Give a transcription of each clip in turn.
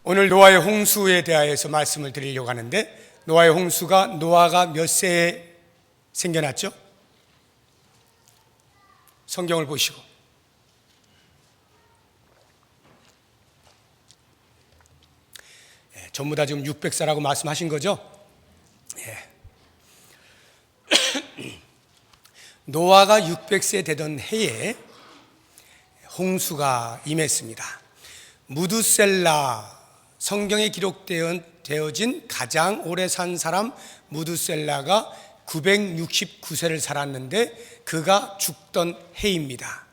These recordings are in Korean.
오늘 노아의 홍수에 대하여서 말씀을 드리려고 하는데, 노아의 홍수가 노아가 몇 세에 생겨났죠? 성경을 보시고 전부 다 지금 600세라고 말씀하신 거죠? 노아가 600세 되던 해에 홍수가 임했습니다. 무두셀라, 성경에 기록되어진 가장 오래 산 사람 무두셀라가 969세를 살았는데 그가 죽던 해입니다.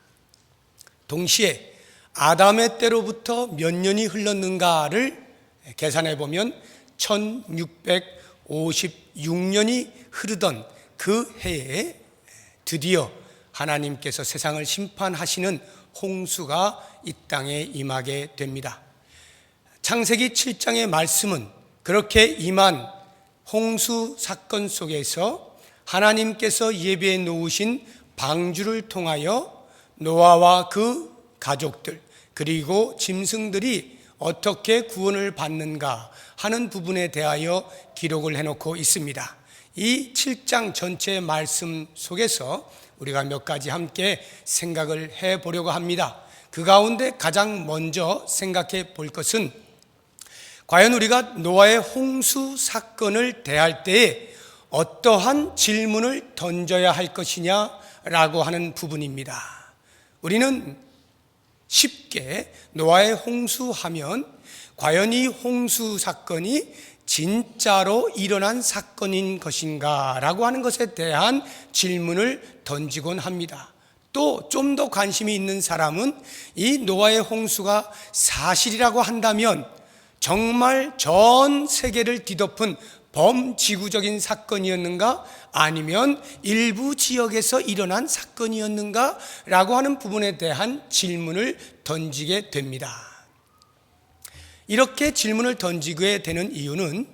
동시에 아담의 때로부터 몇 년이 흘렀는가를 계산해 보면 1656년이 흐르던 그 해에 드디어 하나님께서 세상을 심판하시는 홍수가 이 땅에 임하게 됩니다. 창세기 7장의 말씀은 그렇게 임한 홍수 사건 속에서 하나님께서 예비해 놓으신 방주를 통하여 노아와 그 가족들 그리고 짐승들이 어떻게 구원을 받는가 하는 부분에 대하여 기록을 해놓고 있습니다. 이 7장 전체의 말씀 속에서 우리가 몇 가지 함께 생각을 해보려고 합니다. 그 가운데 가장 먼저 생각해 볼 것은 과연 우리가 노아의 홍수 사건을 대할 때에 어떠한 질문을 던져야 할 것이냐라고 하는 부분입니다. 우리는 쉽게 노아의 홍수하면 과연 이 홍수 사건이 진짜로 일어난 사건인 것인가 라고 하는 것에 대한 질문을 던지곤 합니다. 또 좀 더 관심이 있는 사람은 이 노아의 홍수가 사실이라고 한다면 정말 전 세계를 뒤덮은 범지구적인 사건이었는가 아니면 일부 지역에서 일어난 사건이었는가 라고 하는 부분에 대한 질문을 던지게 됩니다. 이렇게 질문을 던지게 되는 이유는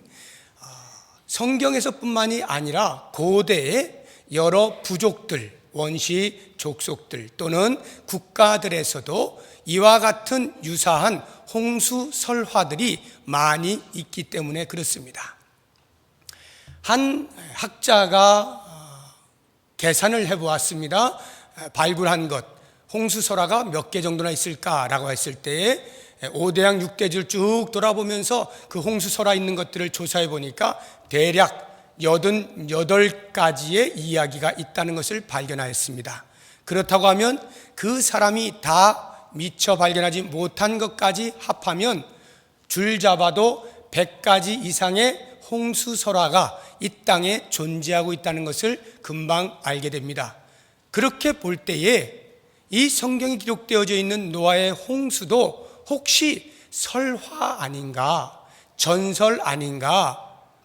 성경에서 뿐만이 아니라 고대의 여러 부족들, 원시 족속들 또는 국가들에서도 이와 같은 유사한 홍수 설화들이 많이 있기 때문에 그렇습니다. 한 학자가 계산을 해보았습니다. 발굴한 것, 홍수 설화가 몇 개 정도나 있을까라고 했을 때에 5대양 6대지를 쭉 돌아보면서 그 홍수 설화 있는 것들을 조사해 보니까 대략 88가지의 이야기가 있다는 것을 발견하였습니다. 그렇다고 하면 그 사람이 다 미처 발견하지 못한 것까지 합하면 줄 잡아도 100가지 이상의 홍수 설화가 이 땅에 존재하고 있다는 것을 금방 알게 됩니다. 그렇게 볼 때에 이 성경에 기록되어져 있는 노아의 홍수도 혹시 설화 아닌가, 전설 아닌가,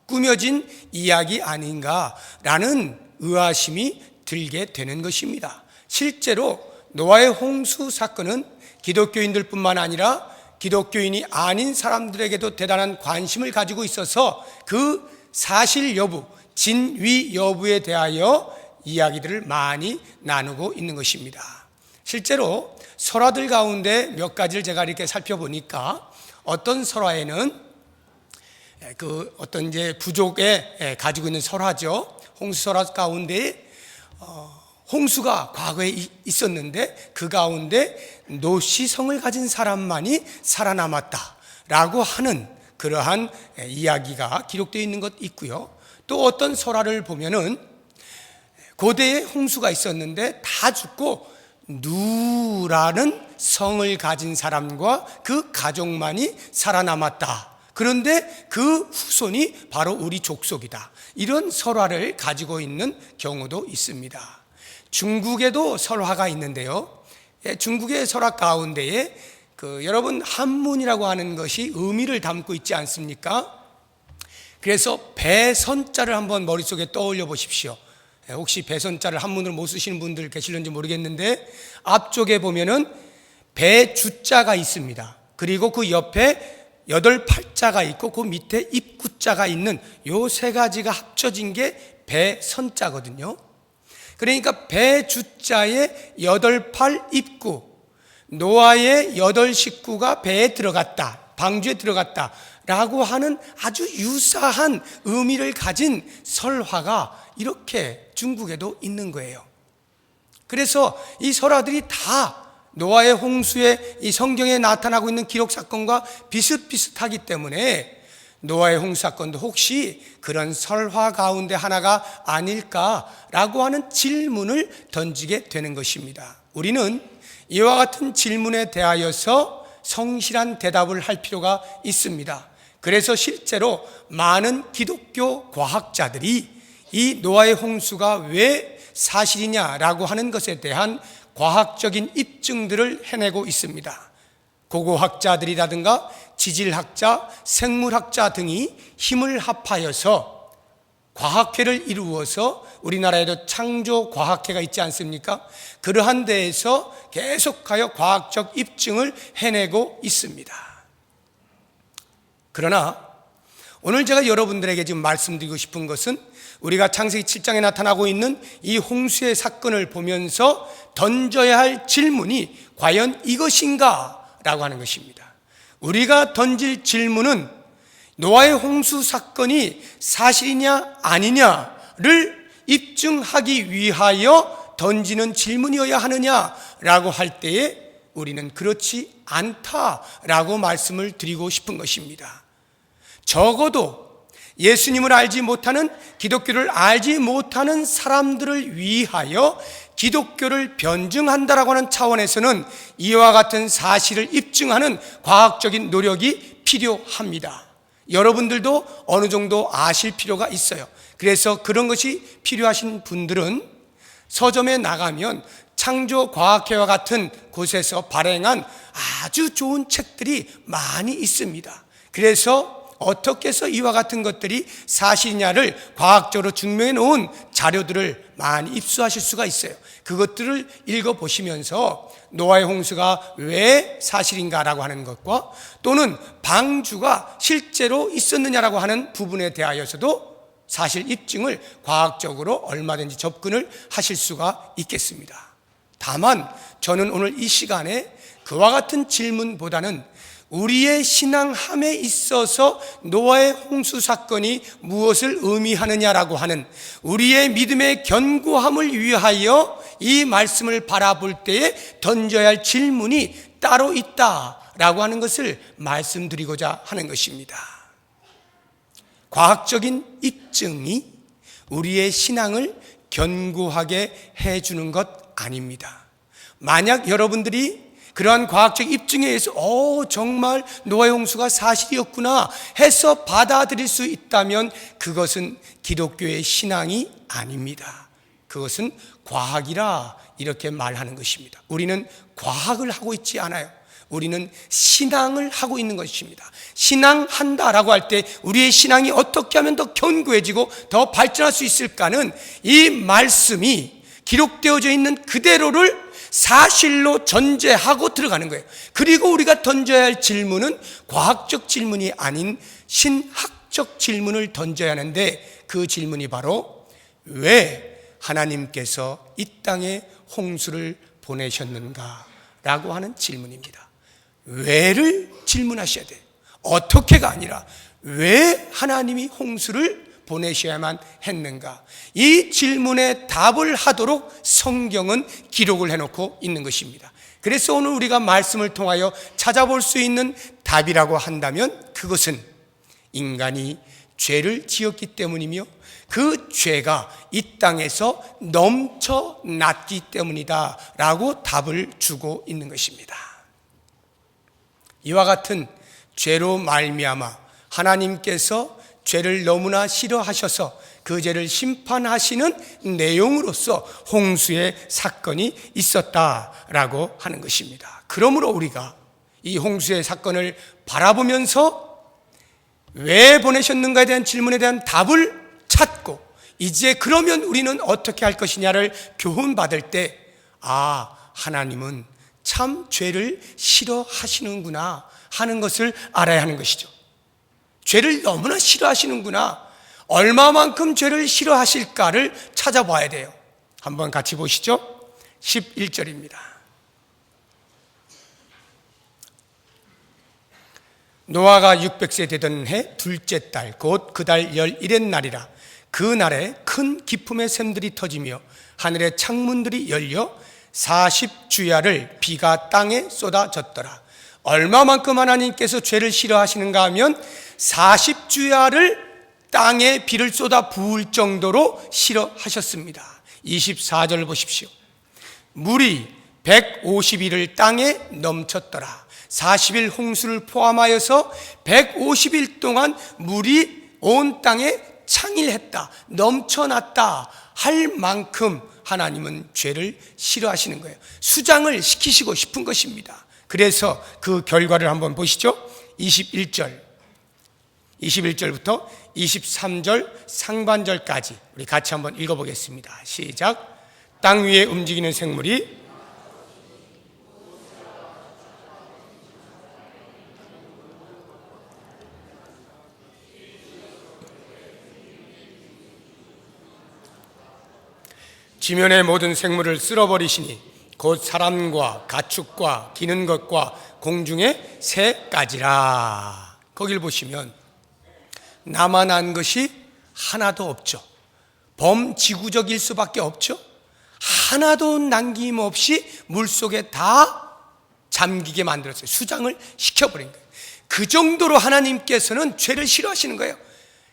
꾸며진 이야기 아닌가라는 의아심이 들게 되는 것입니다. 실제로 노아의 홍수 사건은 기독교인들 뿐만 아니라 기독교인이 아닌 사람들에게도 대단한 관심을 가지고 있어서 그 사실 여부, 진위 여부에 대하여 이야기들을 많이 나누고 있는 것입니다. 실제로 설화들 가운데 몇 가지를 제가 이렇게 살펴보니까 어떤 설화에는 그 어떤 이제 부족에 가지고 있는 설화죠. 홍수 설화 가운데 홍수가 과거에 있었는데 그 가운데 노시성을 가진 사람만이 살아남았다라고 하는 그러한 이야기가 기록되어 있는 것 있고요. 또 어떤 설화를 보면은 고대에 홍수가 있었는데 다 죽고 누라는 성을 가진 사람과 그 가족만이 살아남았다. 그런데 그 후손이 바로 우리 족속이다. 이런 설화를 가지고 있는 경우도 있습니다. 중국에도 설화가 있는데요. 중국의 설화 가운데에 여러분 한문이라고 하는 것이 의미를 담고 있지 않습니까? 그래서 배선자를 한번 머릿속에 떠올려 보십시오. 혹시 배선자를 한문으로 못 쓰시는 분들 계실는지 모르겠는데 앞쪽에 보면은 배주자가 있습니다. 그리고 그 옆에 8팔자가 있고 그 밑에 입구자가 있는 요 세 가지가 합쳐진 게 배선자거든요. 그러니까 배주자의 8팔 입구, 노아의 8 식구가 배에 들어갔다. 방주에 들어갔다라고 하는 아주 유사한 의미를 가진 설화가 이렇게 중국에도 있는 거예요. 그래서 이 설화들이 다 노아의 홍수에 이 성경에 나타나고 있는 기록 사건과 비슷비슷하기 때문에 노아의 홍수 사건도 혹시 그런 설화 가운데 하나가 아닐까라고 하는 질문을 던지게 되는 것입니다. 우리는 이와 같은 질문에 대하여서 성실한 대답을 할 필요가 있습니다. 그래서 실제로 많은 기독교 과학자들이 이 노아의 홍수가 왜 사실이냐라고 하는 것에 대한 과학적인 입증들을 해내고 있습니다. 고고학자들이라든가 지질학자, 생물학자 등이 힘을 합하여서 과학회를 이루어서 우리나라에도 창조과학회가 있지 않습니까? 그러한 데에서 계속하여 과학적 입증을 해내고 있습니다. 그러나 오늘 제가 여러분들에게 지금 말씀드리고 싶은 것은 우리가 창세기 7장에 나타나고 있는 이 홍수의 사건을 보면서 던져야 할 질문이 과연 이것인가? 라고 하는 것입니다. 우리가 던질 질문은 노아의 홍수 사건이 사실이냐 아니냐를 입증하기 위하여 던지는 질문이어야 하느냐라고 할 때에 우리는 그렇지 않다라고 말씀을 드리고 싶은 것입니다. 적어도 예수님을 알지 못하는, 기독교를 알지 못하는 사람들을 위하여 기독교를 변증한다라고 하는 차원에서는 이와 같은 사실을 입증하는 과학적인 노력이 필요합니다. 여러분들도 어느 정도 아실 필요가 있어요. 그래서 그런 것이 필요하신 분들은 서점에 나가면 창조과학회와 같은 곳에서 발행한 아주 좋은 책들이 많이 있습니다. 그래서 어떻게 해서 이와 같은 것들이 사실이냐를 과학적으로 증명해 놓은 자료들을 많이 입수하실 수가 있어요. 그것들을 읽어보시면서 노아의 홍수가 왜 사실인가라고 하는 것과 또는 방주가 실제로 있었느냐라고 하는 부분에 대하여서도 사실 입증을 과학적으로 얼마든지 접근을 하실 수가 있겠습니다. 다만 저는 오늘 이 시간에 그와 같은 질문보다는 우리의 신앙함에 있어서 노아의 홍수 사건이 무엇을 의미하느냐라고 하는 우리의 믿음의 견고함을 위하여 이 말씀을 바라볼 때에 던져야 할 질문이 따로 있다라고 하는 것을 말씀드리고자 하는 것입니다. 과학적인 입증이 우리의 신앙을 견고하게 해주는 것 아닙니다. 만약 여러분들이 그러한 과학적 입증에 의해서 정말 노아의 홍수가 사실이었구나 해서 받아들일 수 있다면 그것은 기독교의 신앙이 아닙니다. 그것은 과학이라 이렇게 말하는 것입니다. 우리는 과학을 하고 있지 않아요. 우리는 신앙을 하고 있는 것입니다. 신앙한다라고 할 때 우리의 신앙이 어떻게 하면 더 견고해지고 더 발전할 수 있을까는 이 말씀이 기록되어져 있는 그대로를 사실로 전제하고 들어가는 거예요. 그리고 우리가 던져야 할 질문은 과학적 질문이 아닌 신학적 질문을 던져야 하는데 그 질문이 바로 왜 하나님께서 이 땅에 홍수를 보내셨는가? 라고 하는 질문입니다. 왜를 질문하셔야 돼요. 어떻게가 아니라 왜 하나님이 홍수를 보내셔야만 했는가? 이 질문에 답을 하도록 성경은 기록을 해놓고 있는 것입니다. 그래서 오늘 우리가 말씀을 통하여 찾아볼 수 있는 답이라고 한다면 그것은 인간이 죄를 지었기 때문이며 그 죄가 이 땅에서 넘쳐났기 때문이다 라고 답을 주고 있는 것입니다. 이와 같은 죄로 말미암아 하나님께서 죄를 너무나 싫어하셔서 그 죄를 심판하시는 내용으로서 홍수의 사건이 있었다라고 하는 것입니다. 그러므로 우리가 이 홍수의 사건을 바라보면서 왜 보내셨는가에 대한 질문에 대한 답을 찾고 이제 그러면 우리는 어떻게 할 것이냐를 교훈받을 때 하나님은 참 죄를 싫어하시는구나 하는 것을 알아야 하는 것이죠. 죄를 너무나 싫어하시는구나. 얼마만큼 죄를 싫어하실까를 찾아봐야 돼요. 한번 같이 보시죠. 11절입니다. 노아가 600세 되던 해 둘째 달 곧 그 달 11의 날이라. 그 날에 큰 기품의 샘들이 터지며 하늘의 창문들이 열려 40주야를 비가 땅에 쏟아졌더라. 얼마만큼 하나님께서 죄를 싫어하시는가 하면 40주야를 땅에 비를 쏟아 부을 정도로 싫어하셨습니다. 24절 보십시오. 물이 150일을 땅에 넘쳤더라. 40일 홍수를 포함하여서 150일 동안 물이 온 땅에 창일했다, 넘쳐났다 할 만큼 하나님은 죄를 싫어하시는 거예요. 수장을 시키시고 싶은 것입니다. 그래서 그 결과를 한번 보시죠. 21절부터 23절 상반절까지 우리 같이 한번 읽어보겠습니다. 시작. 땅 위에 움직이는 생물이 지면의 모든 생물을 쓸어버리시니 곧 사람과 가축과 기는 것과 공중의 새까지라. 거길 보시면 남아난 것이 하나도 없죠. 범지구적일 수밖에 없죠. 하나도 남김없이 물속에 다 잠기게 만들었어요. 수장을 시켜버린 거예요. 그 정도로 하나님께서는 죄를 싫어하시는 거예요.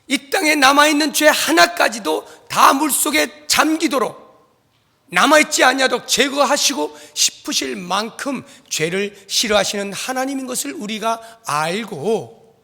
이 땅에 남아있는 죄 하나까지도 다 물속에 잠기도록 남아있지 아니하도록 제거하시고 싶으실 만큼 죄를 싫어하시는 하나님인 것을 우리가 알고,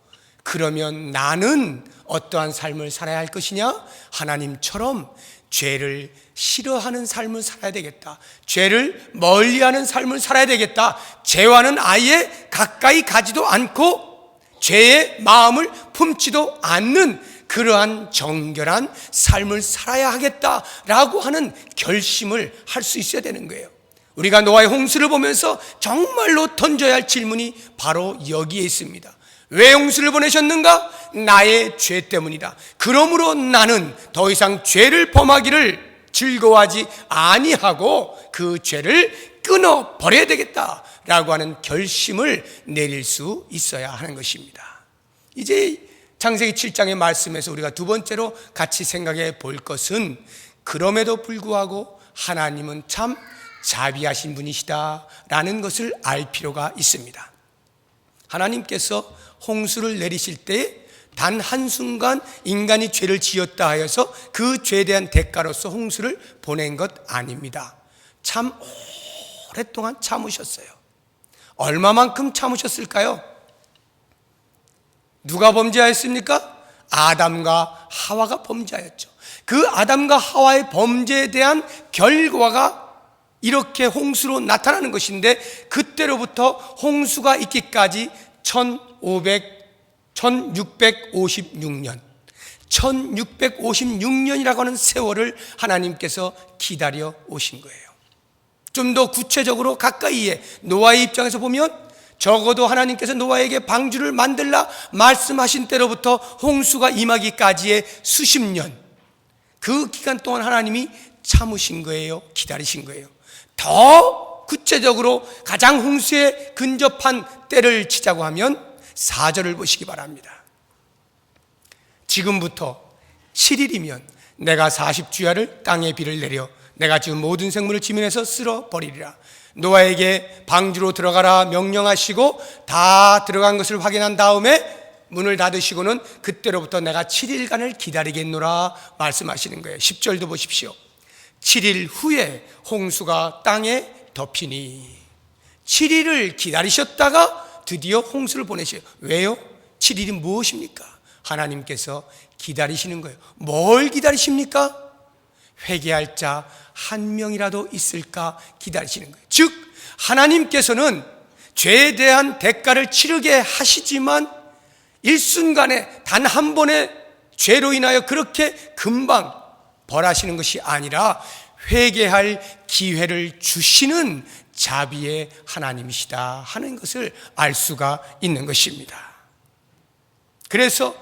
그러면 나는 어떠한 삶을 살아야 할 것이냐? 하나님처럼 죄를 싫어하는 삶을 살아야 되겠다. 죄를 멀리하는 삶을 살아야 되겠다. 죄와는 아예 가까이 가지도 않고 죄의 마음을 품지도 않는 그러한 정결한 삶을 살아야 하겠다라고 하는 결심을 할 수 있어야 되는 거예요. 우리가 노아의 홍수를 보면서 정말로 던져야 할 질문이 바로 여기에 있습니다. 왜 홍수를 보내셨는가? 나의 죄 때문이다. 그러므로 나는 더 이상 죄를 범하기를 즐거워하지 아니하고 그 죄를 끊어 버려야 되겠다라고 하는 결심을 내릴 수 있어야 하는 것입니다. 이제 창세기 7장의 말씀에서 우리가 두 번째로 같이 생각해 볼 것은, 그럼에도 불구하고 하나님은 참 자비하신 분이시다라는 것을 알 필요가 있습니다. 하나님께서 홍수를 내리실 때 단 한순간 인간이 죄를 지었다 하여서 그 죄에 대한 대가로서 홍수를 보낸 것 아닙니다. 참 오랫동안 참으셨어요. 얼마만큼 참으셨을까요? 누가 범죄하였습니까? 아담과 하와가 범죄하였죠. 그 아담과 하와의 범죄에 대한 결과가 이렇게 홍수로 나타나는 것인데, 그때로부터 홍수가 있기까지 1656년이라고 하는 세월을 하나님께서 기다려 오신 거예요. 좀 더 구체적으로 가까이에 노아의 입장에서 보면, 적어도 하나님께서 노아에게 방주를 만들라 말씀하신 때로부터 홍수가 임하기까지의 수십 년, 그 기간 동안 하나님이 참으신 거예요? 기다리신 거예요? 더 구체적으로 가장 홍수에 근접한 때를 치자고 하면 4절을 보시기 바랍니다. 지금부터 7일이면 내가 40주야를 땅에 비를 내려 내가 지금 모든 생물을 지면에서 쓸어버리리라. 노아에게 방주로 들어가라 명령하시고 다 들어간 것을 확인한 다음에 문을 닫으시고는 그때로부터 내가 7일간을 기다리겠노라 말씀하시는 거예요. 10절도 보십시오. 7일 후에 홍수가 땅에 덮이니. 7일을 기다리셨다가 드디어 홍수를 보내셔요. 왜요? 7일이 무엇입니까? 하나님께서 기다리시는 거예요. 뭘 기다리십니까? 회개할 자 한 명이라도 있을까 기다리시는 거예요. 즉 하나님께서는 죄에 대한 대가를 치르게 하시지만 일순간에 단 한 번의 죄로 인하여 그렇게 금방 벌하시는 것이 아니라 회개할 기회를 주시는 자비의 하나님이시다 하는 것을 알 수가 있는 것입니다. 그래서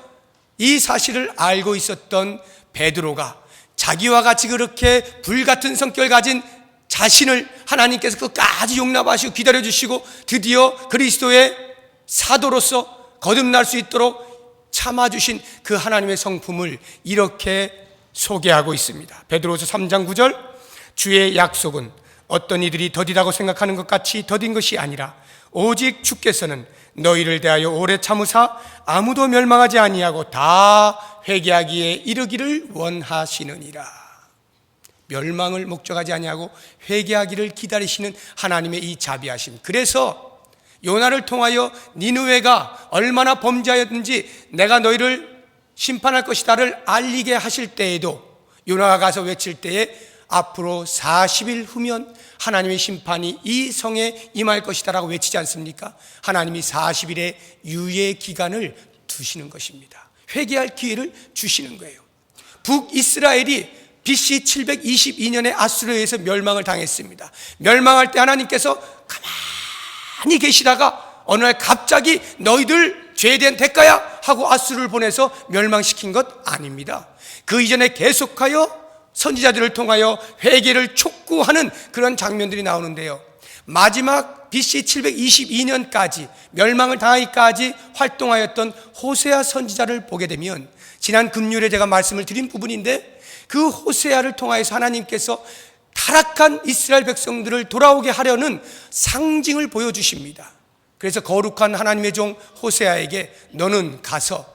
이 사실을 알고 있었던 베드로가 자기와 같이 그렇게 불같은 성격을 가진 자신을 하나님께서 끝까지 용납하시고 기다려주시고 드디어 그리스도의 사도로서 거듭날 수 있도록 참아주신 그 하나님의 성품을 이렇게 소개하고 있습니다. 베드로서 3장 9절, 주의 약속은 어떤 이들이 더디다고 생각하는 것 같이 더딘 것이 아니라 오직 주께서는 너희를 대하여 오래 참으사 아무도 멸망하지 아니하고 다 회개하기에 이르기를 원하시느니라. 멸망을 목적하지 아니하고 회개하기를 기다리시는 하나님의 이 자비하심. 그래서 요나를 통하여 니느웨가 얼마나 범죄하였는지 내가 너희를 심판할 것이다를 알리게 하실 때에도 요나가 가서 외칠 때에 앞으로 40일 후면 하나님의 심판이 이 성에 임할 것이다라고 외치지 않습니까? 하나님이 40일의 유예 기간을 두시는 것입니다. 회개할 기회를 주시는 거예요. 북이스라엘이 BC 722년에 아수르에 의해서 멸망을 당했습니다. 멸망할 때 하나님께서 가만히 계시다가 어느 날 갑자기 너희들 죄에 대한 대가야 하고 아수르를 보내서 멸망시킨 것 아닙니다. 그 이전에 계속하여 선지자들을 통하여 회개를 촉구하는 그런 장면들이 나오는데요, 마지막 BC 722년까지 멸망을 당하기까지 활동하였던 호세아 선지자를 보게 되면, 지난 금요일에 제가 말씀을 드린 부분인데, 그 호세아를 통하여서 하나님께서 타락한 이스라엘 백성들을 돌아오게 하려는 상징을 보여주십니다. 그래서 거룩한 하나님의 종 호세아에게 너는 가서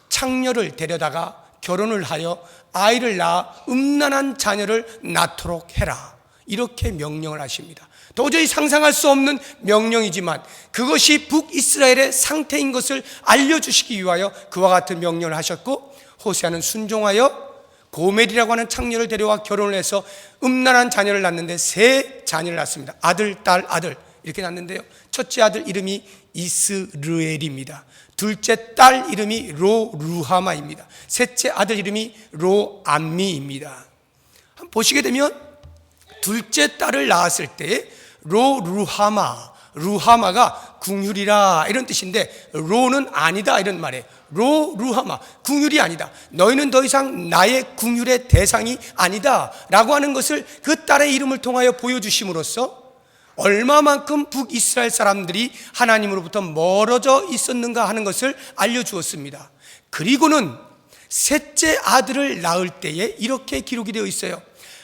창녀를 데려다가 결혼을 하여 아이를 낳아 음란한 자녀를 낳도록 해라, 이렇게 명령을 하십니다. 도저히 상상할 수 없는 명령이지만 그것이 북이스라엘의 상태인 것을 알려주시기 위하여 그와 같은 명령을 하셨고, 호세아는 순종하여 고멜이라고 하는 창녀를 데려와 결혼을 해서 음란한 자녀를 낳는데 3 자녀를 낳습니다. 아들, 딸, 아들 이렇게 낳는데요, 첫째 아들 이름이 이스르엘입니다. 둘째 딸 이름이 로루하마입니다. 셋째 아들 이름이 로암미입니다. 한번 보시게 되면 둘째 딸을 낳았을 때 루하마가 궁휼이라 이런 뜻인데, 로는 아니다 이런 말이에요. 루하마, 궁휼이 아니다, 너희는 더 이상 나의 궁휼의 대상이 아니다 라고 하는 것을 그 딸의 이름을 통하여 보여주심으로써 얼마만큼 북이스라엘 사람들이 하나님으로부터 멀어져 있었는가 하는 것을 알려주었습니다. 그리고는 셋째 아들을 낳을 때에 이렇게 기록이 되어 있어요.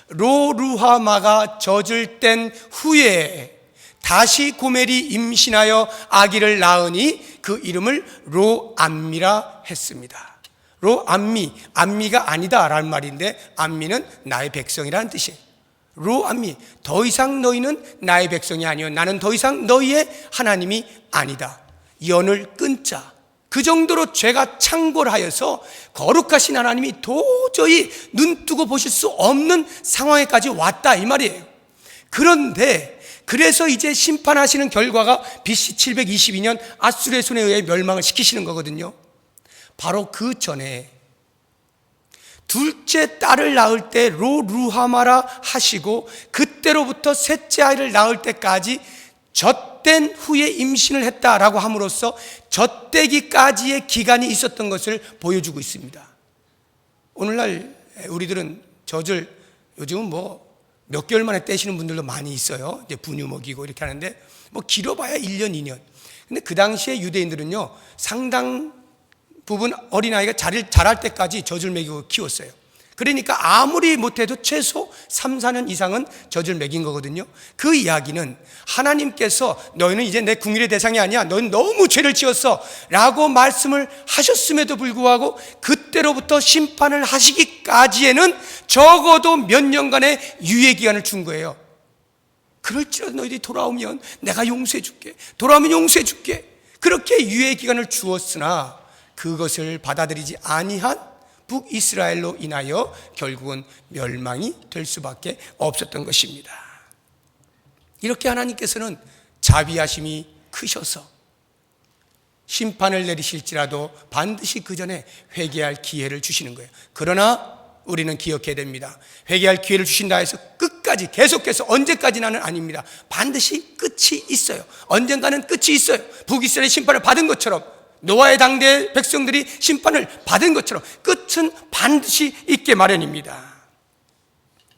로루하마가 젖을 뗀 후에 다시 고멜이 임신하여 아기를 낳으니 그 이름을 로암미라 했습니다. 로암미, 암미가 아니다 라는 말인데, 암미는 나의 백성이라는 뜻이에요. 로암미, 더 이상 너희는 나의 백성이 아니요, 나는 더 이상 너희의 하나님이 아니다. 연을 끊자. 그 정도로 죄가 창궐하여서 거룩하신 하나님이 도저히 눈뜨고 보실 수 없는 상황에까지 왔다 이 말이에요. 그런데 그래서 이제 심판하시는 결과가 BC 722년 아수르의 손에 의해 멸망을 시키시는 거거든요. 바로 그 전에 둘째 딸을 낳을 때 로루하마라 하시고, 그때로부터 셋째 아이를 낳을 때까지 젖된 후에 임신을 했다라고 함으로써 젖대기까지의 기간이 있었던 것을 보여주고 있습니다. 오늘날 우리들은 젖을 요즘은 몇 개월 만에 떼시는 분들도 많이 있어요. 이제 분유 먹이고 이렇게 하는데 길어봐야 1년, 2년. 근데 그 당시에 유대인들은요, 상당 부분 어린아이가 자랄 때까지 젖을 먹이고 키웠어요. 그러니까 아무리 못해도 최소 3, 4년 이상은 젖을 먹인 거거든요. 그 이야기는 하나님께서 너희는 이제 내 궁휼의 대상이 아니야, 너희는 너무 죄를 지었어 라고 말씀을 하셨음에도 불구하고 그때로부터 심판을 하시기까지에는 적어도 몇 년간의 유예기간을 준 거예요. 그럴지라도 너희들이 돌아오면 내가 용서해 줄게, 돌아오면 용서해 줄게, 그렇게 유예기간을 주었으나 그것을 받아들이지 아니한 북이스라엘로 인하여 결국은 멸망이 될 수밖에 없었던 것입니다. 이렇게 하나님께서는 자비하심이 크셔서 심판을 내리실지라도 반드시 그 전에 회개할 기회를 주시는 거예요. 그러나 우리는 기억해야 됩니다. 회개할 기회를 주신다 해서 끝까지 계속해서 언제까지나는 아닙니다. 반드시 끝이 있어요. 언젠가는 끝이 있어요. 북이스라엘 심판을 받은 것처럼, 노아의 당대 백성들이 심판을 받은 것처럼 끝은 반드시 있게 마련입니다.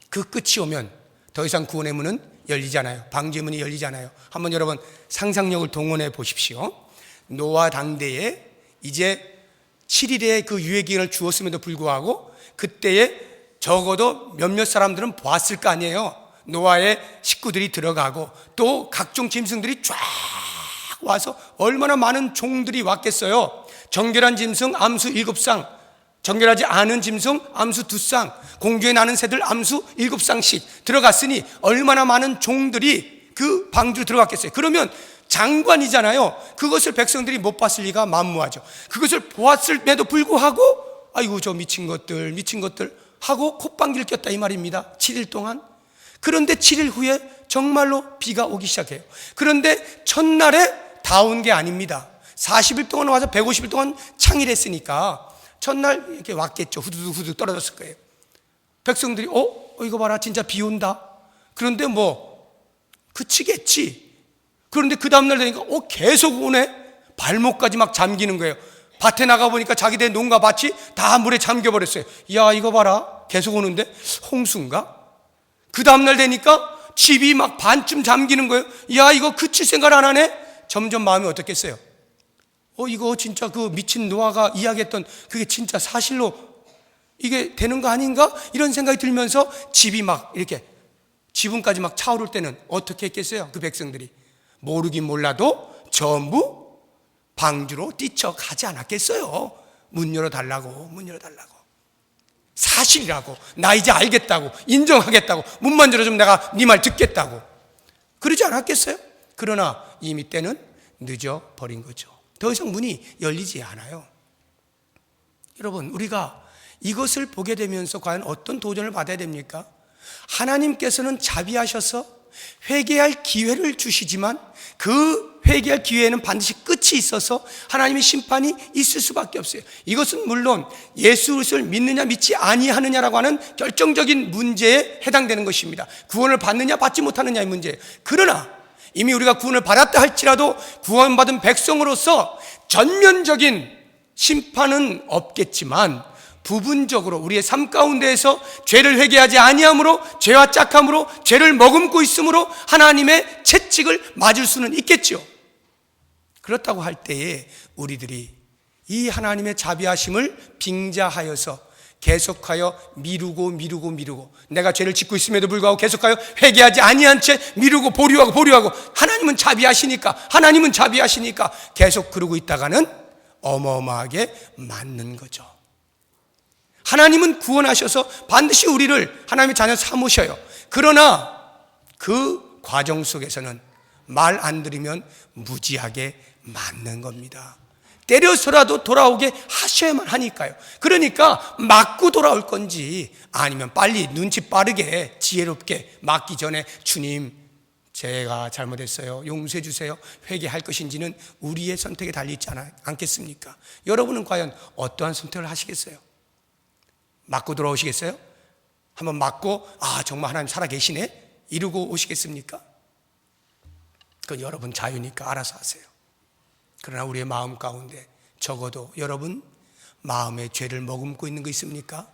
그 끝이 오면 더 이상 구원의 문은 열리지 않아요. 방주의 문이 열리지 않아요. 한번 여러분 상상력을 동원해 보십시오. 노아 당대에 이제 7일의 그 유예기간을 주었음에도 불구하고 그때에 적어도 몇몇 사람들은 보았을 거 아니에요. 노아의 식구들이 들어가고 또 각종 짐승들이 쫙 와서 얼마나 많은 종들이 왔겠어요. 정결한 짐승 암수 7쌍, 정결하지 않은 짐승 암수 2쌍, 공중에 나는 새들 암수 7쌍씩 들어갔으니 얼마나 많은 종들이 그 방주로 들어갔겠어요. 그러면 장관이잖아요. 그것을 백성들이 못 봤을 리가 만무하죠. 그것을 보았음에도 불구하고 아이고 저 미친 것들 하고 콧방귀를 꼈다 이 말입니다. 7일 동안. 그런데 7일 후에 정말로 비가 오기 시작해요. 그런데 첫날에 다 온 게 아닙니다. 40일 동안 와서 150일 동안 창일했으니까 첫날 이렇게 왔겠죠. 후두둑 떨어졌을 거예요. 백성들이 이거 봐라 진짜 비 온다. 그런데 뭐 그치겠지. 그런데 그 다음날 되니까 계속 오네. 발목까지 막 잠기는 거예요. 밭에 나가보니까 자기들 농가 밭이 다 물에 잠겨버렸어요. 야 이거 봐라 계속 오는데 홍수인가? 그 다음날 되니까 집이 막 반쯤 잠기는 거예요. 야 이거 그칠 생각 안 하네? 점점 마음이 어떻겠어요? 이거 진짜 그 미친 노아가 이야기했던 그게 진짜 사실로 이게 되는 거 아닌가? 이런 생각이 들면서 집이 막 이렇게 지붕까지 막 차오를 때는 어떻게 했겠어요? 그 백성들이 모르긴 몰라도 전부 방주로 뛰쳐가지 않았겠어요? 문 열어달라고 사실이라고 나 이제 알겠다고 인정하겠다고 문만 열어주면 내가 네 말 듣겠다고 그러지 않았겠어요? 그러나 이미 때는 늦어버린 거죠. 더 이상 문이 열리지 않아요. 여러분 우리가 이것을 보게 되면서 과연 어떤 도전을 받아야 됩니까? 하나님께서는 자비하셔서 회개할 기회를 주시지만 그 회개할 기회에는 반드시 끝이 있어서 하나님의 심판이 있을 수밖에 없어요. 이것은 물론 예수를 믿느냐 믿지 아니하느냐라고 하는 결정적인 문제에 해당되는 것입니다. 구원을 받느냐 받지 못하느냐의 문제예요. 그러나 이미 우리가 구원을 받았다 할지라도 구원받은 백성으로서 전면적인 심판은 없겠지만 부분적으로 우리의 삶 가운데에서 죄를 회개하지 아니함으로 죄와 짝함으로 죄를 머금고 있으므로 하나님의 채찍을 맞을 수는 있겠죠. 그렇다고 할 때에 우리들이 이 하나님의 자비하심을 빙자하여서 계속하여 미루고 내가 죄를 짓고 있음에도 불구하고 계속하여 회개하지 아니한 채 미루고 보류하고 하나님은 자비하시니까 계속 그러고 있다가는 어마어마하게 맞는 거죠. 하나님은 구원하셔서 반드시 우리를 하나님의 자녀 삼으셔요. 그러나 그 과정 속에서는 말 안 들으면 무지하게 맞는 겁니다. 때려서라도 돌아오게 하셔야만 하니까요. 그러니까 맞고 돌아올 건지 아니면 빨리 눈치 빠르게 지혜롭게 맞기 전에 주님 제가 잘못했어요 용서해 주세요 회개할 것인지는 우리의 선택에 달려있지 않겠습니까? 여러분은 과연 어떠한 선택을 하시겠어요? 맞고 돌아오시겠어요? 한번 맞고 정말 하나님 살아계시네 이러고 오시겠습니까? 그건 여러분 자유니까 알아서 하세요. 그러나 우리의 마음 가운데 적어도 여러분 마음에 죄를 머금고 있는 거 있습니까?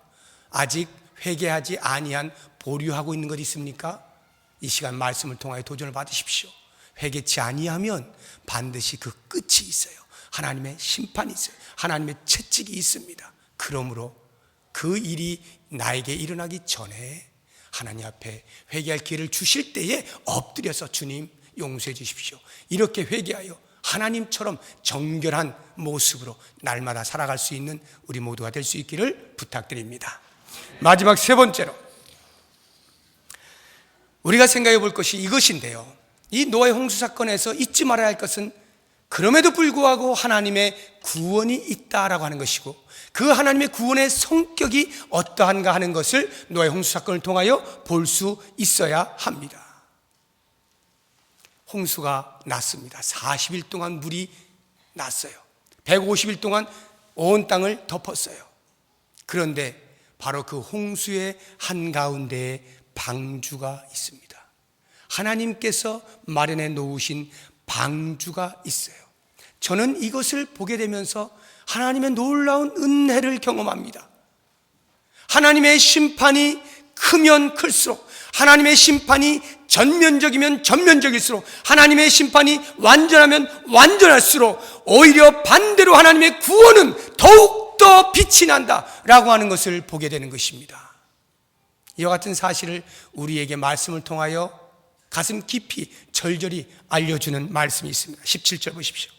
아직 회개하지 아니한 보류하고 있는 것 있습니까? 이 시간 말씀을 통하여 도전을 받으십시오. 회개치 아니하면 반드시 그 끝이 있어요. 하나님의 심판이 있어요. 하나님의 채찍이 있습니다. 그러므로 그 일이 나에게 일어나기 전에 하나님 앞에 회개할 기회를 주실 때에 엎드려서 주님 용서해 주십시오 이렇게 회개하여 하나님처럼 정결한 모습으로 날마다 살아갈 수 있는 우리 모두가 될 수 있기를 부탁드립니다. 마지막 세 번째로 우리가 생각해 볼 것이 이것인데요. 이 노아의 홍수 사건에서 잊지 말아야 할 것은 그럼에도 불구하고 하나님의 구원이 있다라고 하는 것이고 그 하나님의 구원의 성격이 어떠한가 하는 것을 노아의 홍수 사건을 통하여 볼 수 있어야 합니다. 홍수가 났습니다. 40일 동안 물이 났어요. 150일 동안 온 땅을 덮었어요. 그런데 바로 그 홍수의 한가운데에 방주가 있습니다. 하나님께서 마련해 놓으신 방주가 있어요. 저는 이것을 보게 되면서 하나님의 놀라운 은혜를 경험합니다. 하나님의 심판이 크면 클수록 하나님의 심판이 전면적이면 전면적일수록 하나님의 심판이 완전하면 완전할수록 오히려 반대로 하나님의 구원은 더욱더 빛이 난다라고 하는 것을 보게 되는 것입니다. 이와 같은 사실을 우리에게 말씀을 통하여 가슴 깊이 절절히 알려주는 말씀이 있습니다. 17절 보십시오.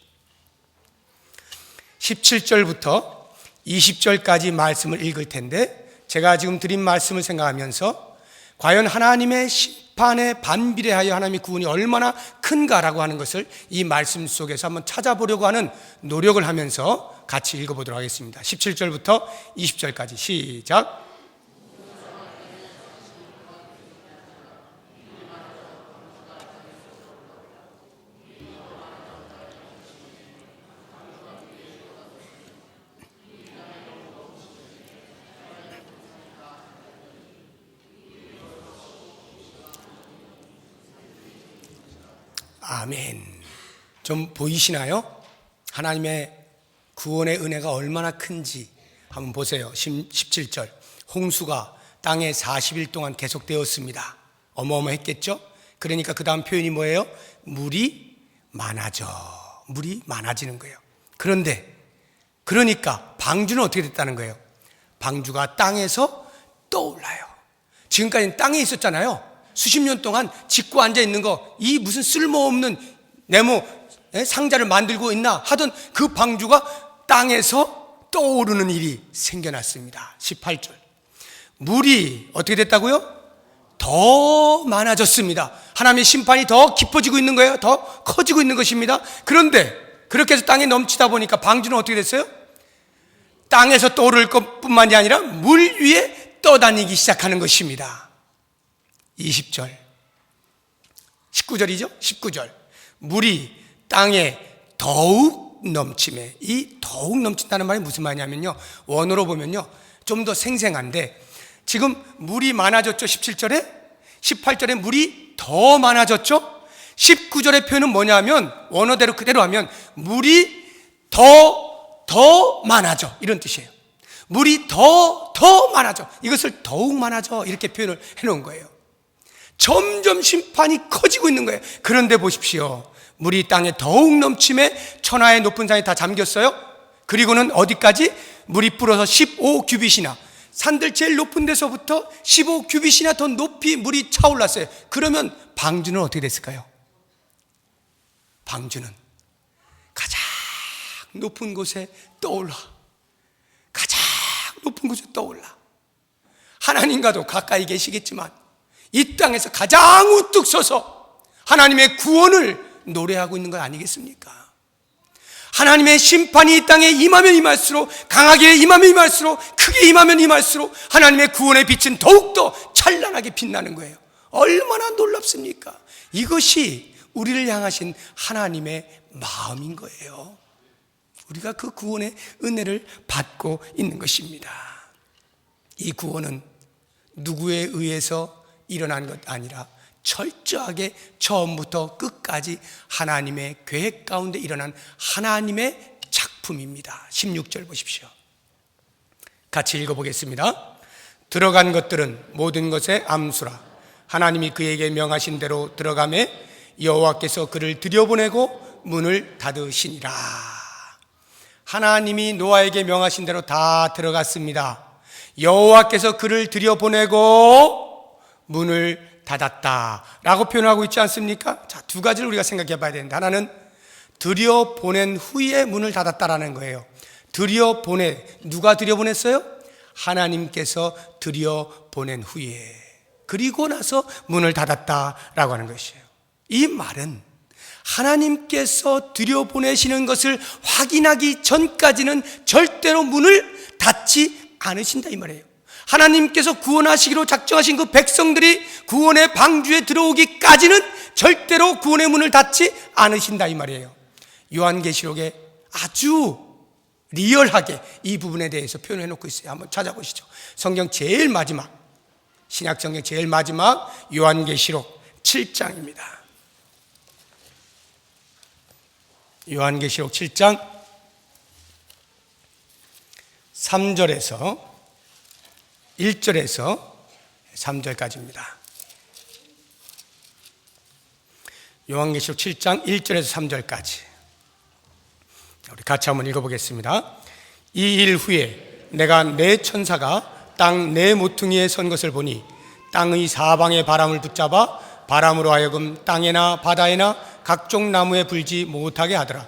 17절부터 20절까지 말씀을 읽을 텐데, 제가 지금 드린 말씀을 생각하면서 과연 하나님의 심판에 반비례하여 하나님의 구원이 얼마나 큰가라고 하는 것을 이 말씀 속에서 한번 찾아보려고 하는 노력을 하면서 같이 읽어보도록 하겠습니다. 17절부터 20절까지 시작. 아멘. 좀 보이시나요? 하나님의 구원의 은혜가 얼마나 큰지 한번 보세요. 17절. 홍수가 땅에 40일 동안 계속되었습니다. 어마어마했겠죠? 그러니까 그 다음 표현이 뭐예요? 물이 많아져. 물이 많아지는 거예요. 그러니까 방주는 어떻게 됐다는 거예요? 방주가 땅에서 떠올라요. 지금까지는 땅에 있었잖아요. 수십 년 동안 짓고 앉아 있는 거, 이 무슨 쓸모없는 네모 상자를 만들고 있나 하던 그 방주가 땅에서 떠오르는 일이 생겨났습니다. 18절. 물이 어떻게 됐다고요? 더 많아졌습니다. 하나님의 심판이 더 깊어지고 있는 거예요. 더 커지고 있는 것입니다. 그런데 그렇게 해서 땅에 넘치다 보니까 방주는 어떻게 됐어요? 땅에서 떠오를 것뿐만이 아니라 물 위에 떠다니기 시작하는 것입니다. 20절, 19절이죠? 19절. 물이 땅에 더욱 넘침에, 이 더욱 넘친다는 말이 무슨 말이냐면요, 원어로 보면요 좀 더 생생한데, 지금 물이 많아졌죠? 17절에 18절에 물이 더 많아졌죠? 19절의 표현은 뭐냐면, 원어대로 그대로 하면 물이 더 많아져, 이런 뜻이에요. 물이 더 많아져, 이것을 더욱 많아져, 이렇게 표현을 해놓은 거예요. 점점 심판이 커지고 있는 거예요. 그런데 보십시오. 물이 땅에 더욱 넘침에 천하의 높은 산이 다 잠겼어요. 그리고는 어디까지? 물이 불어서 15규빗이나, 산들 제일 높은 데서부터 15규빗이나 더 높이 물이 차올랐어요. 그러면 방주는 어떻게 됐을까요? 방주는 가장 높은 곳에 떠올라. 가장 높은 곳에 떠올라. 하나님과도 가까이 계시겠지만 이 땅에서 가장 우뚝 서서 하나님의 구원을 노래하고 있는 것 아니겠습니까? 하나님의 심판이 이 땅에 임하면 임할수록, 강하게 임하면 임할수록, 크게 임하면 임할수록 하나님의 구원의 빛은 더욱더 찬란하게 빛나는 거예요. 얼마나 놀랍습니까? 이것이 우리를 향하신 하나님의 마음인 거예요. 우리가 그 구원의 은혜를 받고 있는 것입니다. 이 구원은 누구에 의해서 일어난 것 아니라 철저하게 처음부터 끝까지 하나님의 계획 가운데 일어난 하나님의 작품입니다. 16절 보십시오. 같이 읽어보겠습니다. 들어간 것들은 모든 것의 암수라. 하나님이 그에게 명하신 대로 들어가매 여호와께서 그를 들여보내고 문을 닫으시니라. 하나님이 노아에게 명하신 대로 다 들어갔습니다. 여호와께서 그를 들여보내고 문을 닫았다라고 표현하고 있지 않습니까? 자, 두 가지를 우리가 생각해 봐야 되는데, 하나는 들여보낸 후에 문을 닫았다라는 거예요. 누가 들여보냈어요? 하나님께서 들여보낸 후에, 그리고 나서 문을 닫았다라고 하는 것이에요. 이 말은 하나님께서 들여보내시는 것을 확인하기 전까지는 절대로 문을 닫지 않으신다, 이 말이에요. 하나님께서 구원하시기로 작정하신 그 백성들이 구원의 방주에 들어오기까지는 절대로 구원의 문을 닫지 않으신다, 이 말이에요. 요한계시록에 아주 리얼하게 이 부분에 대해서 표현해 놓고 있어요. 한번 찾아보시죠. 성경 제일 마지막, 신약 성경 제일 마지막 요한계시록 7장입니다. 요한계시록 7장 3절에서 1절에서 3절까지입니다. 요한계시록 7장 1절에서 3절까지. 우리 같이 한번 읽어보겠습니다. 이 일 후에 내가 내 천사가 땅 네 모퉁이에 선 것을 보니 땅의 사방의 바람을 붙잡아 바람으로 하여금 땅에나 바다에나 각종 나무에 불지 못하게 하더라.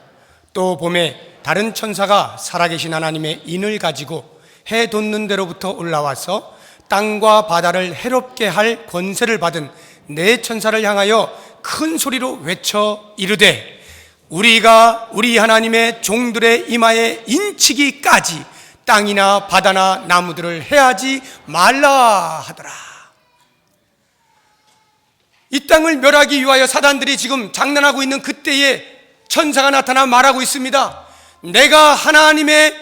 또 봄에 다른 천사가 살아계신 하나님의 인을 가지고 해 돋는 데로부터 올라와서 땅과 바다를 해롭게 할 권세를 받은 네 천사를 향하여 큰 소리로 외쳐 이르되 우리가 우리 하나님의 종들의 이마에 인치기까지 땅이나 바다나 나무들을 해하지 말라 하더라. 이 땅을 멸하기 위하여 사단들이 지금 장난하고 있는 그때에 천사가 나타나 말하고 있습니다. 내가 하나님의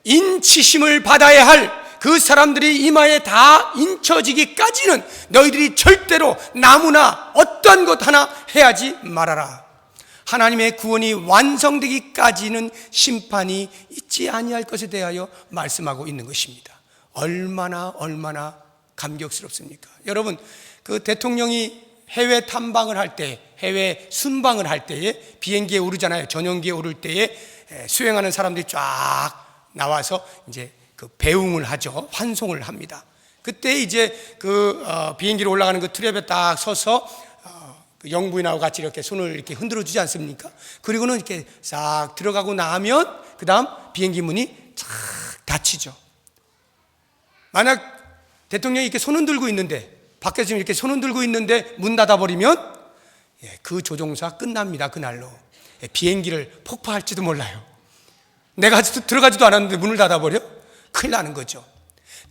인치심을 받아야 할 그 사람들이 이마에 다 인쳐지기까지는 너희들이 절대로 나무나 어떤 것 하나 해하지 말아라. 하나님의 구원이 완성되기까지는 심판이 있지 아니할 것에 대하여 말씀하고 있는 것입니다. 얼마나 감격스럽습니까? 여러분, 그 대통령이 해외 탐방을 할 때, 해외 순방을 할 때에 비행기에 오르잖아요. 전용기에 오를 때에 수행하는 사람들이 쫙 나와서 이제 그 배웅을 하죠. 환송을 합니다. 그때 이제 비행기로 올라가는 그 트랩에 딱 서서 그 영부인하고 같이 이렇게 손을 이렇게 흔들어 주지 않습니까? 그리고는 이렇게 싹 들어가고 나면 그 다음 비행기 문이 쫙 닫히죠. 만약 대통령이 이렇게 손 흔들고 있는데, 밖에서 이렇게 손 흔들고 있는데 문 닫아버리면 그 조종사 끝납니다. 그날로. 비행기를 폭파할지도 몰라요. 내가 들어가지도 않았는데 문을 닫아버려? 큰일 나는 거죠.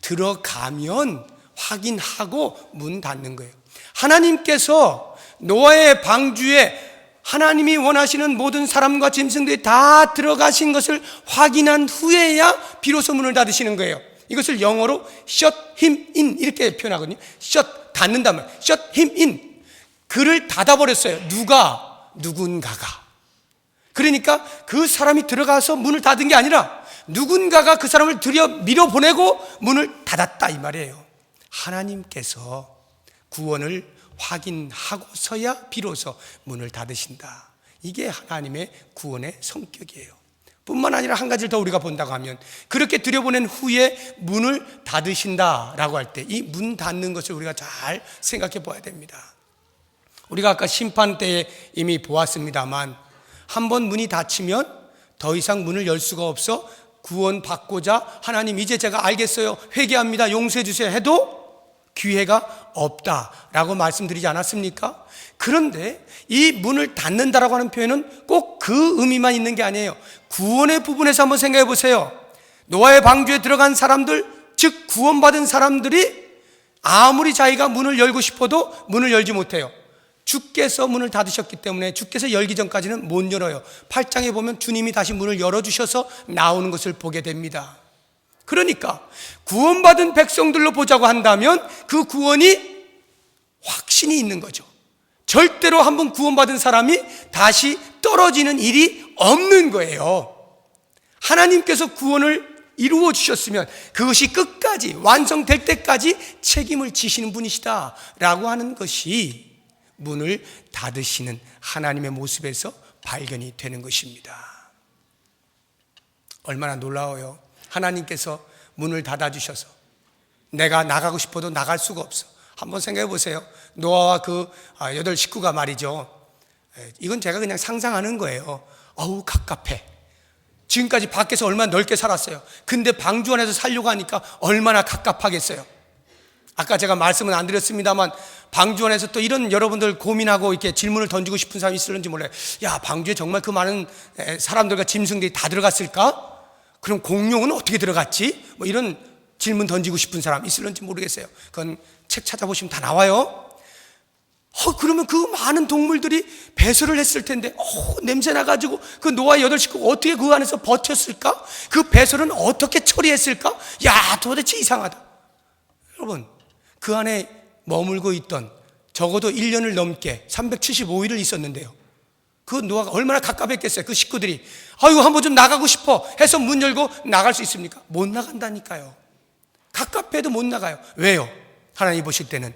들어가면 확인하고 문 닫는 거예요. 하나님께서 노아의 방주에 하나님이 원하시는 모든 사람과 짐승들이 다 들어가신 것을 확인한 후에야 비로소 문을 닫으시는 거예요. 이것을 영어로 shut him in 이렇게 표현하거든요. shut, 닫는단 말이에요. shut him in. 그를 닫아버렸어요. 누군가가. 그러니까 그 사람이 들어가서 문을 닫은 게 아니라 누군가가 그 사람을 밀어보내고 문을 닫았다 이 말이에요. 하나님께서 구원을 확인하고서야 비로소 문을 닫으신다. 이게 하나님의 구원의 성격이에요. 뿐만 아니라 한 가지를 더 우리가 본다고 하면, 그렇게 들여보낸 후에 문을 닫으신다라고 할 때 이 문 닫는 것을 우리가 잘 생각해 봐야 됩니다. 우리가 아까 심판 때에 이미 보았습니다만, 한번 문이 닫히면 더 이상 문을 열 수가 없어 구원 받고자 하나님 이제 제가 알겠어요, 회개합니다, 용서해 주세요 해도 기회가 없다라고 말씀드리지 않았습니까? 그런데 이 문을 닫는다라고 하는 표현은 꼭 그 의미만 있는 게 아니에요. 구원의 부분에서 한번 생각해 보세요. 노아의 방주에 들어간 사람들, 즉 구원받은 사람들이 아무리 자기가 문을 열고 싶어도 문을 열지 못해요. 주께서 문을 닫으셨기 때문에 주께서 열기 전까지는 못 열어요. 8장에 보면 주님이 다시 문을 열어주셔서 나오는 것을 보게 됩니다. 그러니까 구원받은 백성들로 보자고 한다면 그 구원이 확신이 있는 거죠. 절대로 한번 구원받은 사람이 다시 떨어지는 일이 없는 거예요. 하나님께서 구원을 이루어 주셨으면 그것이 끝까지 완성될 때까지 책임을 지시는 분이시다라고 하는 것이 문을 닫으시는 하나님의 모습에서 발견이 되는 것입니다. 얼마나 놀라워요. 하나님께서 문을 닫아주셔서 내가 나가고 싶어도 나갈 수가 없어. 한번 생각해 보세요. 노아와 그 8 식구가 말이죠. 이건 제가 그냥 상상하는 거예요. 어우 갑갑해. 지금까지 밖에서 얼마나 넓게 살았어요. 근데 방주 안에서 살려고 하니까 얼마나 갑갑하겠어요. 아까 제가 말씀은 안 드렸습니다만 방주 안에서 또 이런 여러분들 고민하고 이렇게 질문을 던지고 싶은 사람이 있을는지 몰라요. 야, 방주에 정말 그 많은 사람들과 짐승들이 다 들어갔을까? 그럼 공룡은 어떻게 들어갔지? 뭐 이런 질문 던지고 싶은 사람 있을는지 모르겠어요. 그건 책 찾아보시면 다 나와요. 그러면 그 많은 동물들이 배설을 했을 텐데 냄새 나가지고 그 노아 8 식구가 어떻게 그 안에서 버텼을까? 그 배설은 어떻게 처리했을까? 야, 도대체 이상하다. 여러분, 그 안에 머물고 있던 적어도 1년을 넘게 375일을 있었는데요. 그 노아가 얼마나 갑갑했겠어요. 그 식구들이 아이고 한번 좀 나가고 싶어 해서 문 열고 나갈 수 있습니까? 못 나간다니까요. 갑갑해도 못 나가요. 왜요? 하나님 보실 때는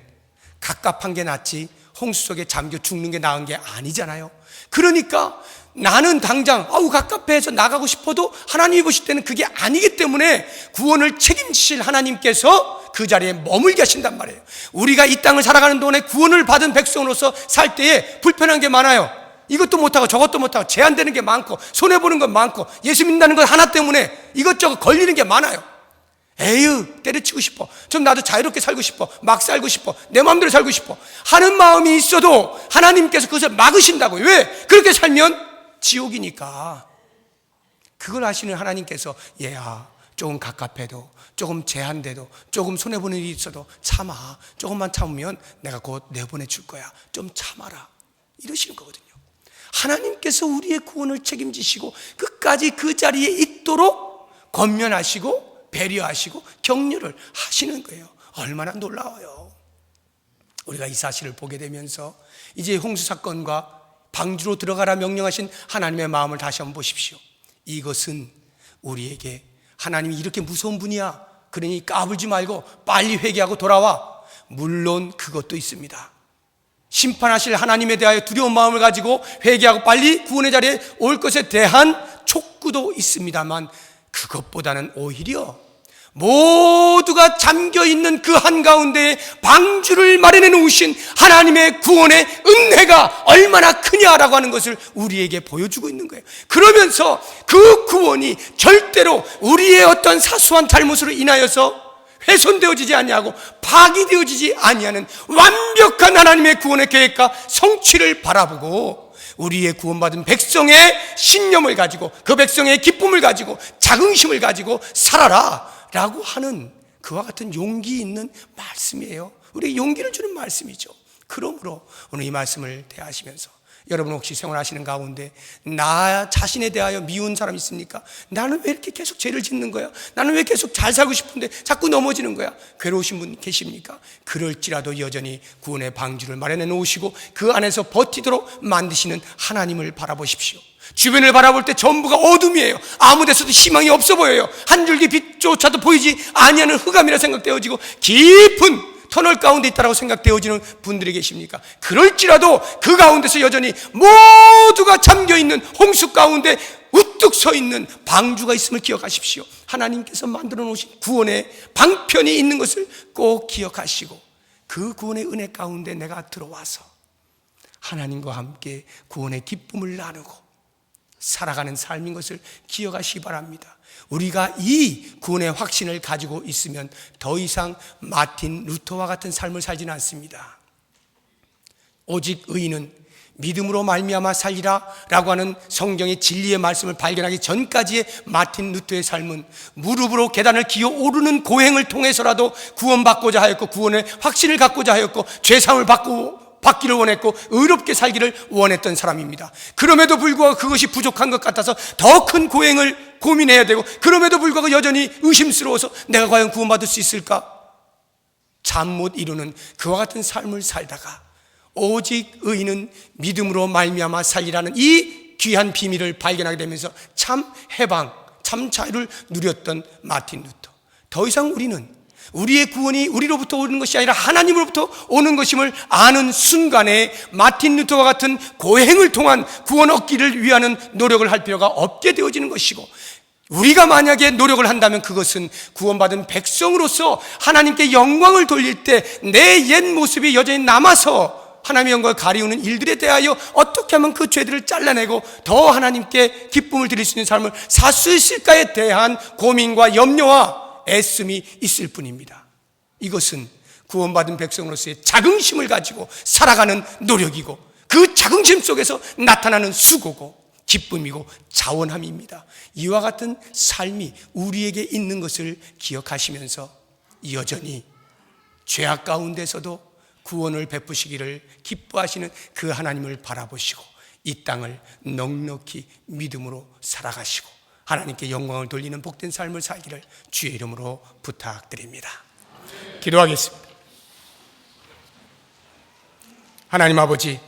갑갑한 게 낫지 홍수 속에 잠겨 죽는 게 나은 게 아니잖아요. 그러니까 나는 당장 갑갑해서 나가고 싶어도 하나님이 보실 때는 그게 아니기 때문에 구원을 책임지실 하나님께서 그 자리에 머물게 하신단 말이에요. 우리가 이 땅을 살아가는 동안에 구원을 받은 백성으로서 살 때에 불편한 게 많아요. 이것도 못하고 저것도 못하고 제한되는 게 많고 손해보는 건 많고 예수 믿는다는 것 하나 때문에 이것저것 걸리는 게 많아요. 에휴, 때려치고 싶어. 좀 나도 자유롭게 살고 싶어. 막 살고 싶어. 내 마음대로 살고 싶어 하는 마음이 있어도 하나님께서 그것을 막으신다고요. 왜? 그렇게 살면 지옥이니까. 그걸 아시는 하나님께서 얘야, 조금 갑갑해도, 조금 제한돼도, 조금 손해보는 일이 있어도 참아. 조금만 참으면 내가 곧 내보내줄 거야. 좀 참아라. 이러시는 거거든요. 하나님께서 우리의 구원을 책임지시고 끝까지 그 자리에 있도록 권면하시고 배려하시고 격려를 하시는 거예요. 얼마나 놀라워요. 우리가 이 사실을 보게 되면서 이제 홍수 사건과 방주로 들어가라 명령하신 하나님의 마음을 다시 한번 보십시오. 이것은 우리에게 하나님이 이렇게 무서운 분이야, 그러니 까불지 말고 빨리 회개하고 돌아와. 물론 그것도 있습니다. 심판하실 하나님에 대하여 두려운 마음을 가지고 회개하고 빨리 구원의 자리에 올 것에 대한 촉구도 있습니다만, 그것보다는 오히려 모두가 잠겨있는 그 한가운데에 방주를 마련해 놓으신 하나님의 구원의 은혜가 얼마나 크냐라고 하는 것을 우리에게 보여주고 있는 거예요. 그러면서 그 구원이 절대로 우리의 어떤 사소한 잘못으로 인하여서 훼손되어지지 아니하고 파기되어지지 아니하는 완벽한 하나님의 구원의 계획과 성취를 바라보고 우리의 구원받은 백성의 신념을 가지고 그 백성의 기쁨을 가지고 자긍심을 가지고 살아라 라고 하는 그와 같은 용기 있는 말씀이에요. 우리에게 용기를 주는 말씀이죠. 그러므로 오늘 이 말씀을 대하시면서 여러분 혹시 생활하시는 가운데 나 자신에 대하여 미운 사람 있습니까? 나는 왜 이렇게 계속 죄를 짓는 거야? 나는 왜 계속 잘 살고 싶은데 자꾸 넘어지는 거야? 괴로우신 분 계십니까? 그럴지라도 여전히 구원의 방주를 마련해 놓으시고 그 안에서 버티도록 만드시는 하나님을 바라보십시오. 주변을 바라볼 때 전부가 어둠이에요. 아무 데서도 희망이 없어 보여요. 한 줄기 빛조차도 보이지 아니하는 흑암이라 생각되어지고 깊은 터널 가운데 있다라고 생각되어지는 분들이 계십니까? 그럴지라도 그 가운데서 여전히 모두가 잠겨있는 홍수 가운데 우뚝 서 있는 방주가 있음을 기억하십시오. 하나님께서 만들어 놓으신 구원의 방편이 있는 것을 꼭 기억하시고 그 구원의 은혜 가운데 내가 들어와서 하나님과 함께 구원의 기쁨을 나누고 살아가는 삶인 것을 기억하시기 바랍니다. 우리가 이 구원의 확신을 가지고 있으면 더 이상 마틴 루터와 같은 삶을 살지는 않습니다. 오직 의인은 믿음으로 말미암아 살리라 라고 하는 성경의 진리의 말씀을 발견하기 전까지의 마틴 루터의 삶은 무릎으로 계단을 기어 오르는 고행을 통해서라도 구원받고자 하였고 구원의 확신을 갖고자 하였고 죄사함을 받기를 원했고 의롭게 살기를 원했던 사람입니다. 그럼에도 불구하고 그것이 부족한 것 같아서 더 큰 고행을 고민해야 되고 그럼에도 불구하고 여전히 의심스러워서 내가 과연 구원받을 수 있을까? 잠 못 이루는 그와 같은 삶을 살다가 오직 의인은 믿음으로 말미암아 살리라는 이 귀한 비밀을 발견하게 되면서 참 해방, 참 자유를 누렸던 마틴 루터. 더 이상 우리는 우리의 구원이 우리로부터 오는 것이 아니라 하나님으로부터 오는 것임을 아는 순간에 마틴 루터와 같은 고행을 통한 구원 얻기를 위하는 노력을 할 필요가 없게 되어지는 것이고 우리가 만약에 노력을 한다면 그것은 구원받은 백성으로서 하나님께 영광을 돌릴 때 내 옛 모습이 여전히 남아서 하나님의 영광을 가리우는 일들에 대하여 어떻게 하면 그 죄들을 잘라내고 더 하나님께 기쁨을 드릴 수 있는 삶을 살 수 있을까에 대한 고민과 염려와 애씀이 있을 뿐입니다. 이것은 구원받은 백성으로서의 자긍심을 가지고 살아가는 노력이고 그 자긍심 속에서 나타나는 수고고 기쁨이고 자원함입니다. 이와 같은 삶이 우리에게 있는 것을 기억하시면서 여전히 죄악 가운데서도 구원을 베푸시기를 기뻐하시는 그 하나님을 바라보시고 이 땅을 넉넉히 믿음으로 살아가시고 하나님께 영광을 돌리는 복된 삶을 살기를 주의 이름으로 부탁드립니다. 기도하겠습니다. 하나님 아버지,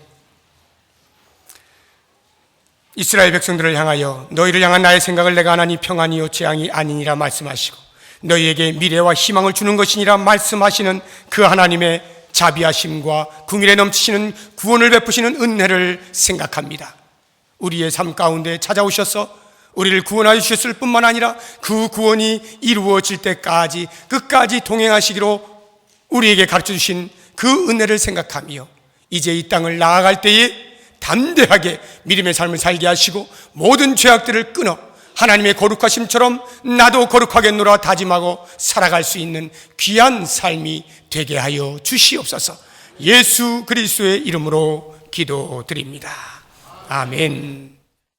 이스라엘 백성들을 향하여 너희를 향한 나의 생각을 내가 하나니 평안이요 재앙이 아니니라 말씀하시고 너희에게 미래와 희망을 주는 것이니라 말씀하시는 그 하나님의 자비하심과 긍휼에 넘치시는 구원을 베푸시는 은혜를 생각합니다. 우리의 삶 가운데 찾아오셔서 우리를 구원하여 주셨을 뿐만 아니라 그 구원이 이루어질 때까지 끝까지 동행하시기로 우리에게 가르쳐 주신 그 은혜를 생각하며 이제 이 땅을 나아갈 때에 담대하게 믿음의 삶을 살게 하시고 모든 죄악들을 끊어 하나님의 거룩하심처럼 나도 거룩하겠노라 다짐하고 살아갈 수 있는 귀한 삶이 되게 하여 주시옵소서. 예수 그리스도의 이름으로 기도드립니다. 아멘.